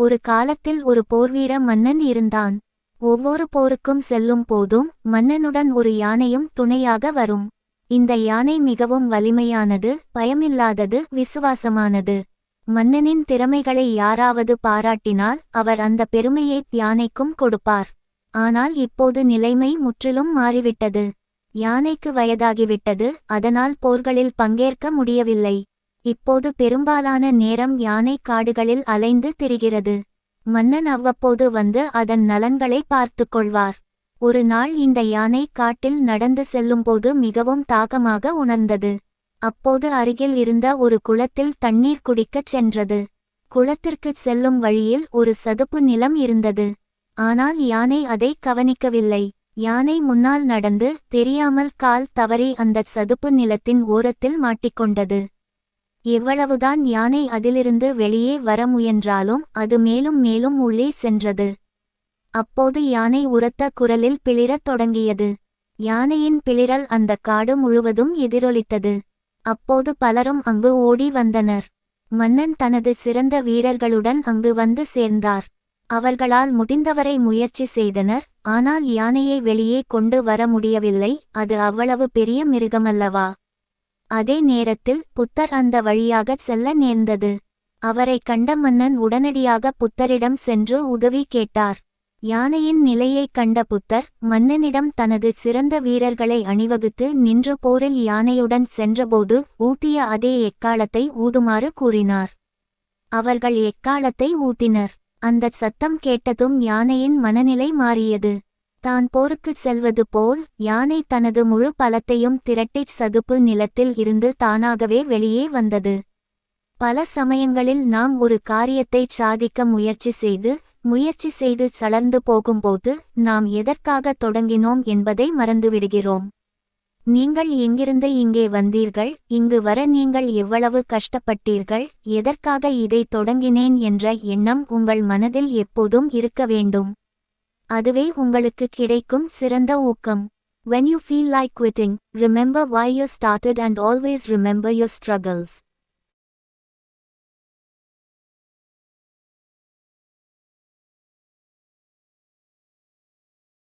ஒரு காலத்தில் ஒரு போர்வீர மன்னன் இருந்தான். ஒவ்வொரு போருக்கும் செல்லும் போதும் மன்னனுடன் ஒரு யானையும் துணையாக வரும். இந்த யானை மிகவும் வலிமையானது, பயமில்லாதது, விசுவாசமானது. மன்னனின் திறமைகளை யாராவது பாராட்டினால் அவர் அந்த பெருமையை யானைக்கும் கொடுப்பார். ஆனால் இப்போது நிலைமை முற்றிலும் மாறிவிட்டது. யானைக்கு வயதாகிவிட்டது, அதனால் போர்களில் பங்கேற்க முடியவில்லை. இப்போது பெரும்பாலான நேரம் யானை காடுகளில் அலைந்து திரிகிறது. மன்னன் அவ்வப்போது வந்து அதன் நலன்களை பார்த்து கொள்வார். ஒரு நாள் இந்த யானை காட்டில் நடந்து செல்லும்போது மிகவும் தாகமாக உணர்ந்தது. அப்போது அருகில் இருந்த ஒரு குளத்தில் தண்ணீர் குடிக்கச் சென்றது. குளத்திற்குச் செல்லும் வழியில் ஒரு சதுப்பு நிலம் இருந்தது. ஆனால் யானை அதை கவனிக்கவில்லை. யானை முன்னால் நடந்து தெரியாமல் கால் தவறி அந்தச் சதுப்பு நிலத்தின் ஓரத்தில் மாட்டிக்கொண்டது. எவ்வளவுதான் யானை அதிலிருந்து வெளியே வர முயன்றாலும் அது மேலும் மேலும் உள்ளே சென்றது. அப்போது யானை உரத்த குரலில் பிளிரத் தொடங்கியது. யானையின் பிளிரல் அந்த காடு முழுவதும் எதிரொலித்தது. அப்போது பலரும் அங்கு ஓடி வந்தனர். மன்னன் தனது சிறந்த வீரர்களுடன் அங்கு வந்து சேர்ந்தார். அவர்களால் முடிந்தவரை முயற்சி செய்தனர். ஆனால் யானையை வெளியே கொண்டு வர முடியவில்லை. அது அவ்வளவு பெரிய மிருகமல்லவா. அதே நேரத்தில் புத்தர் அந்த வழியாகச் செல்ல நேர்ந்தது. அவரை கண்ட மன்னன் உடனடியாக புத்தரிடம் சென்று உதவி கேட்டார். யானையின் நிலையைக் கண்ட புத்தர் மன்னனிடம் தனது சிறந்த வீரர்களை அணிவகுத்து நின்று போரில் யானையுடன் சென்றபோது ஊதிய அதே எக்காளத்தை ஊதுமாறு கூறினார். அவர்கள் எக்காளத்தை ஊதினர். அந்தச் சத்தம் கேட்டதும் யானையின் மனநிலை மாறியது. தான் போருக்குச் செல்வது போல் யானை தனது முழு பலத்தையும் திரட்டிச் சதுப்பு நிலத்தில் இருந்து தானாகவே வெளியே வந்தது. பல சமயங்களில் நாம் ஒரு காரியத்தைச் சாதிக்க முயற்சி செய்து சலர்ந்து போகும்போது நாம் எதற்காக தொடங்கினோம் என்பதை மறந்துவிடுகிறோம். நீங்கள் எங்கிருந்து இங்கே வந்தீர்கள், இங்கு வர நீங்கள் எவ்வளவு கஷ்டப்பட்டீர்கள், எதற்காக இதை தொடங்கினேன் என்ற எண்ணம் உங்கள் மனதில் எப்போதும் இருக்க வேண்டும். அதுவே உங்களுக்கு கிடைக்கும் சிறந்த ஊக்கம். When you feel like quitting, remember why you started and always remember your struggles.